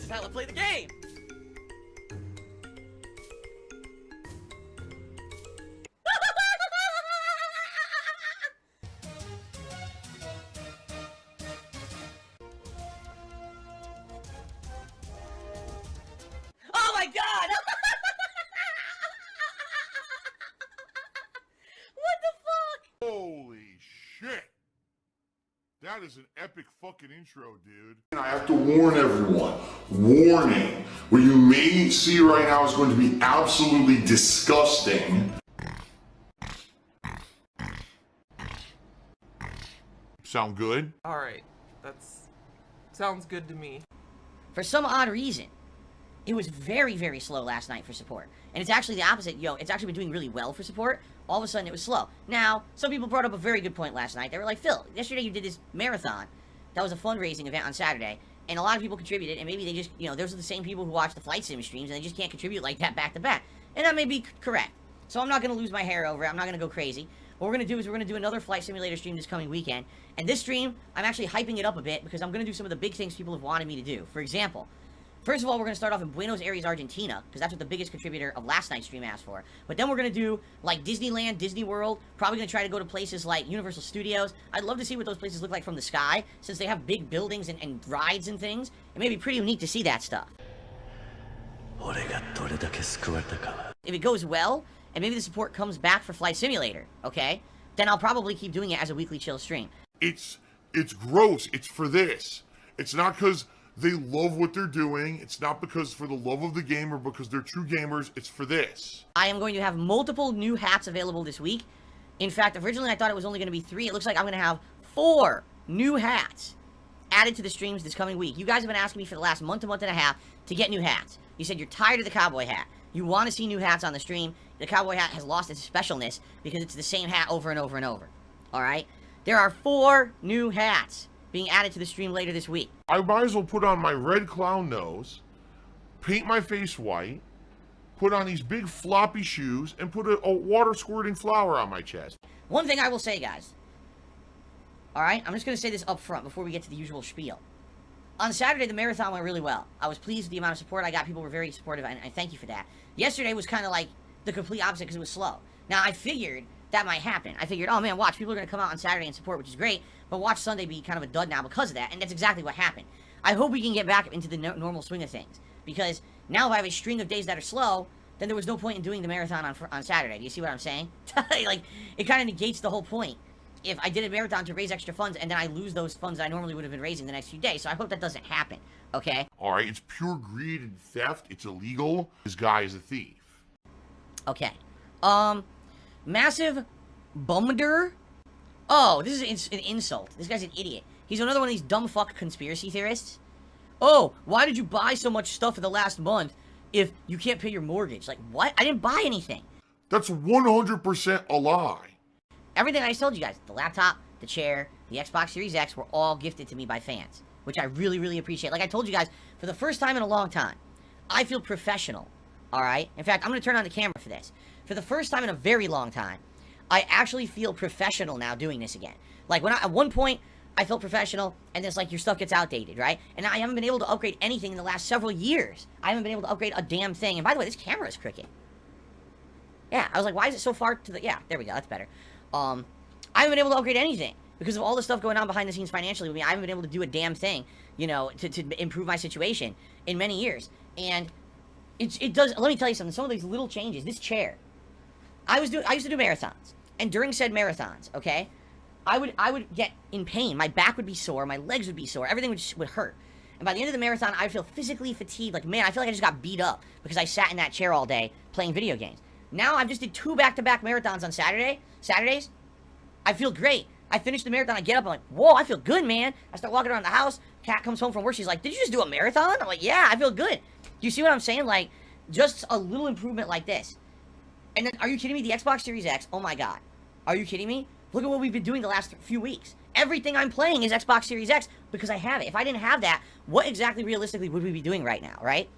This is how I play the game! Oh my god! What the fuck? Holy shit! That is an epic fucking intro, dude. I have to warn everyone. Warning. What you may see right now is going to be absolutely disgusting. Sound good? Alright, sounds good to me. For some odd reason, it was very, very slow last night for support. And it's actually the opposite. It's actually been doing really well for support. All of a sudden, it was slow. Now, some people brought up a very good point last night. They were like, Phil, yesterday you did this marathon. That was a fundraising event on Saturday. And a lot of people contributed. And maybe they just, those are the same people who watch the flight sim streams. And they just can't contribute like that back to back. And that may be correct. So I'm not going to lose my hair over it. I'm not going to go crazy. What we're going to do is we're going to do another flight simulator stream this coming weekend. And this stream, I'm actually hyping it up a bit because I'm going to do some of the big things people have wanted me to do. For example, first of all, we're going to start off in Buenos Aires, Argentina, because that's what the biggest contributor of last night's stream asked for. But then we're going to do, like, Disneyland, Disney World, probably going to try to go to places like Universal Studios. I'd love to see what those places look like from the sky, since they have big buildings and rides and things. It may be pretty unique to see that stuff. If it goes well, and maybe the support comes back for Flight Simulator, okay? Then I'll probably keep doing it as a weekly chill stream. It's gross. It's for this. It's not because they love what they're doing. It's not because for the love of the game or because they're true gamers. It's for this. I am going to have multiple new hats available this week. In fact, originally I thought it was only going to be 3. It looks like I'm going to have 4 new hats added to the streams this coming week. You guys have been asking me for the last month and a half to get new hats. You said you're tired of the cowboy hat. You want to see new hats on the stream. The cowboy hat has lost its specialness because it's the same hat over and over and over. Alright? There are 4 new hats being added to the stream later this week. I might as well put on my red clown nose, paint my face white, put on these big floppy shoes, and put a water squirting flower on my chest. One thing I will say, guys. Alright? I'm just going to say this up front before we get to the usual spiel. On Saturday, the marathon went really well. I was pleased with the amount of support I got. People were very supportive, and I thank you for that. Yesterday was kind of like the complete opposite because it was slow. Now, I figured that might happen. I figured, oh man, watch, people are going to come out on Saturday and support, which is great, but watch Sunday be kind of a dud now because of that, and that's exactly what happened. I hope we can get back into the normal swing of things, because now if I have a string of days that are slow, then there was no point in doing the marathon on Saturday. Do you see what I'm saying? Like, it kind of negates the whole point. If I did a marathon to raise extra funds, and then I lose those funds I normally would have been raising the next few days, so I hope that doesn't happen, okay? Alright, it's pure greed and theft. It's illegal. This guy is a thief. Okay. Massive Bumder? Oh, this is an insult. This guy's an idiot. He's another one of these dumb fuck conspiracy theorists. Oh, why did you buy so much stuff in the last month if you can't pay your mortgage? Like, what? I didn't buy anything. That's 100% a lie. Everything I just told you guys, the laptop, the chair, the Xbox Series X were all gifted to me by fans, which I really, really appreciate. Like I told you guys, for the first time in a long time, I feel professional, alright? In fact, I'm going to turn on the camera for this. For the first time in a very long time, I actually feel professional now doing this again. Like, when at one point, I felt professional, and it's like your stuff gets outdated, right? And I haven't been able to upgrade anything in the last several years. I haven't been able to upgrade a damn thing. And by the way, this camera is crooked. Yeah, I was like, why is it so far to the... Yeah, there we go, that's better. I haven't been able to upgrade anything because of all the stuff going on behind the scenes financially with me. I haven't been able to do a damn thing, to improve my situation in many years. And it does. Let me tell you something. Some of these little changes. This chair. I used to do marathons, and during said marathons, okay, I would get in pain. My back would be sore. My legs would be sore. Everything would hurt. And by the end of the marathon, I'd feel physically fatigued. Like, man, I feel like I just got beat up because I sat in that chair all day playing video games. Now I've just did 2 back-to-back marathons on Saturdays. I feel great. I finish the marathon, I get up, I'm like, whoa, I feel good, man. I start walking around the house. Kat comes home from work, she's like, did you just do a marathon? I'm like, yeah, I feel good. Do you see what I'm saying? Like, just a little improvement like this. And then, are you kidding me? The Xbox Series X, oh my god. Are you kidding me? Look at what we've been doing the last few weeks. Everything I'm playing is Xbox Series X because I have it. If I didn't have that, what exactly realistically would we be doing right now, right?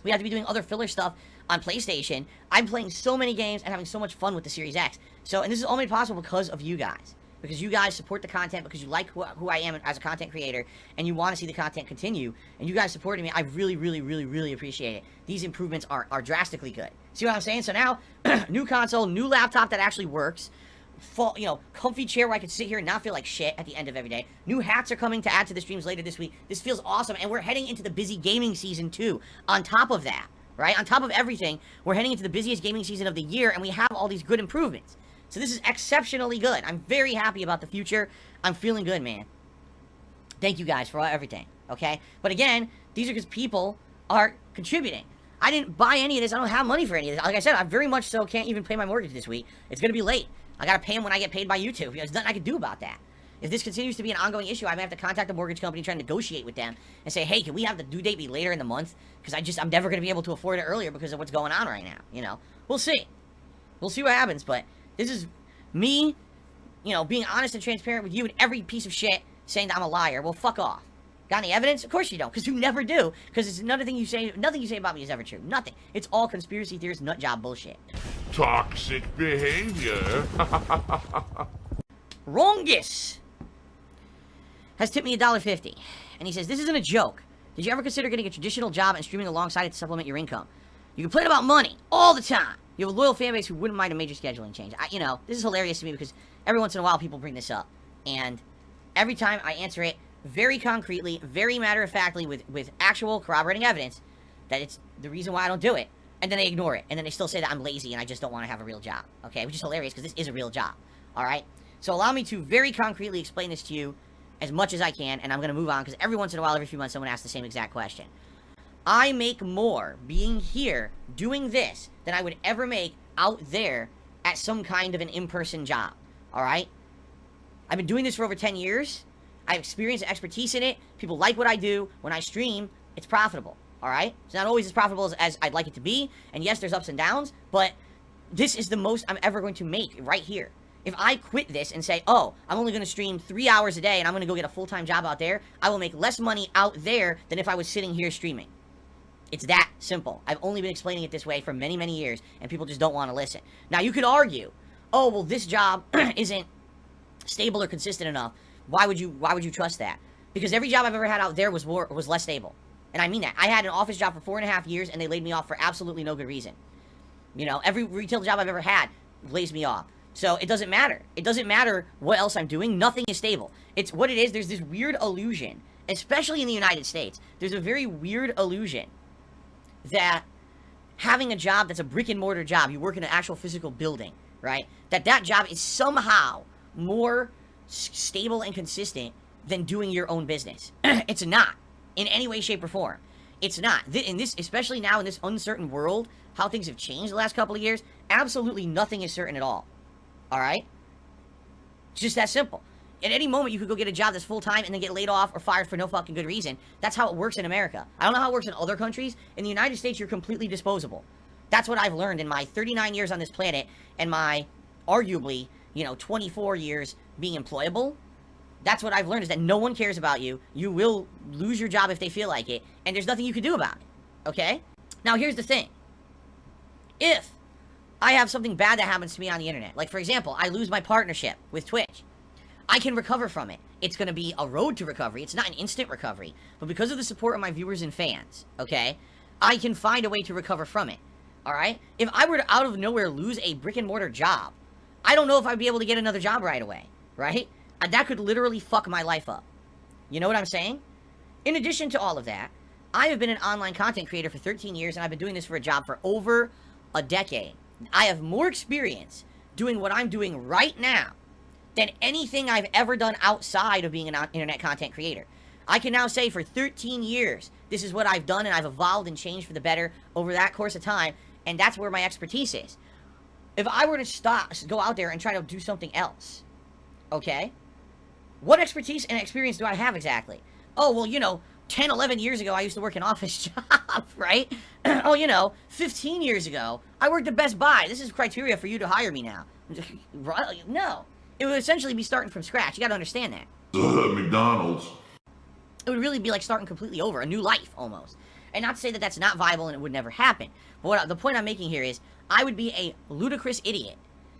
We have to be doing other filler stuff on PlayStation. I'm playing so many games and having so much fun with the Series X. So, and this is all made possible because of you guys. because you guys support the content, because you like who I am as a content creator, and you want to see the content continue, and you guys supporting me, I really, really, really, really appreciate it. These improvements are drastically good. See what I'm saying? So now, new console, new laptop that actually works, full, you know, comfy chair where I can sit here and not feel like shit at the end of every day. New hats are coming to add to the streams later this week. This feels awesome, and we're heading into the busy gaming season too, on top of that, right? On top of everything, we're heading into the busiest gaming season of the year, and we have all these good improvements. So this is exceptionally good. I'm very happy about the future. I'm feeling good, man. Thank you guys for everything, okay? But again, these are because people are contributing. I didn't buy any of this. I don't have money for any of this. Like I said, I very much so can't even pay my mortgage this week. It's going to be late. I got to pay them when I get paid by YouTube. There's nothing I can do about that. If this continues to be an ongoing issue, I may have to contact the mortgage company, try and negotiate with them, and say, hey, can we have the due date be later in the month? Because I'm never going to be able to afford it earlier because of what's going on right now, you know? We'll see. We'll see what happens, but this is me, you know, being honest and transparent with you and every piece of shit saying that I'm a liar. Well, fuck off. Got any evidence? Of course you don't, because you never do. Because it's nothing you say about me is ever true. Nothing. It's all conspiracy theorist nutjob bullshit. Toxic behavior. Wrongus has tipped me $1.50, and he says, this isn't a joke. Did you ever consider getting a traditional job and streaming alongside it to supplement your income? You complain about money all the time. You have a loyal fan base who wouldn't mind a major scheduling change. You know, this is hilarious to me because every once in a while people bring this up. And every time I answer it very concretely, very matter-of-factly, with actual corroborating evidence that it's the reason why I don't do it. And then they ignore it. And then they still say that I'm lazy and I just don't want to have a real job. Okay? Which is hilarious because this is a real job. Alright? So allow me to very concretely explain this to you as much as I can. And I'm going to move on because every once in a while, every few months, someone asks the same exact question. I make more being here doing this than I would ever make out there at some kind of an in-person job. Alright? I've been doing this for over 10 years. I have experience and expertise in it. People like what I do. When I stream, it's profitable. Alright? It's not always as profitable as I'd like it to be. And yes, there's ups and downs. But this is the most I'm ever going to make right here. If I quit this and say, oh, I'm only going to stream 3 hours a day and I'm going to go get a full-time job out there, I will make less money out there than if I was sitting here streaming. It's that simple. I've only been explaining it this way for many, many years, and people just don't want to listen. Now, you could argue, oh, well, this job isn't stable or consistent enough. Why would you trust that? Because every job I've ever had out there was less stable. And I mean that. I had an office job for 4.5 years, and they laid me off for absolutely no good reason. You know, every retail job I've ever had lays me off. So it doesn't matter. It doesn't matter what else I'm doing. Nothing is stable. It's what it is. There's this weird illusion, especially in the United States. There's a very weird illusion that having a job that's a brick and mortar job, you work in an actual physical building, right? That job is somehow more stable and consistent than doing your own business. It's not. In any way, shape, or form. It's not. In this, especially now in this uncertain world, how things have changed the last couple of years, absolutely nothing is certain at all. Alright? It's just that simple. At any moment, you could go get a job that's full-time and then get laid off or fired for no fucking good reason. That's how it works in America. I don't know how it works in other countries. In the United States, you're completely disposable. That's what I've learned in my 39 years on this planet and my, arguably, 24 years being employable. That's what I've learned, is that no one cares about you. You will lose your job if they feel like it, and there's nothing you can do about it. Okay? Now, here's the thing. If I have something bad that happens to me on the internet, like, for example, I lose my partnership with Twitch, I can recover from it. It's going to be a road to recovery. It's not an instant recovery. But because of the support of my viewers and fans, okay, I can find a way to recover from it. Alright? If I were to out of nowhere lose a brick and mortar job, I don't know if I'd be able to get another job right away. Right? That could literally fuck my life up. You know what I'm saying? In addition to all of that, I have been an online content creator for 13 years, and I've been doing this for a job for over a decade. I have more experience doing what I'm doing right now than anything I've ever done outside of being an internet content creator. I can now say for 13 years, this is what I've done, and I've evolved and changed for the better over that course of time, and that's where my expertise is. If I were to go out there and try to do something else, okay? What expertise and experience do I have exactly? Oh, well, 10, 11 years ago, I used to work an office job, right? Oh, 15 years ago, I worked at Best Buy. This is criteria for you to hire me now. No. It would essentially be starting from scratch. You gotta understand that. McDonald's. It would really be like starting completely over. A new life, almost. And not to say that that's not viable and it would never happen. But the point I'm making here is, I would be a ludicrous idiot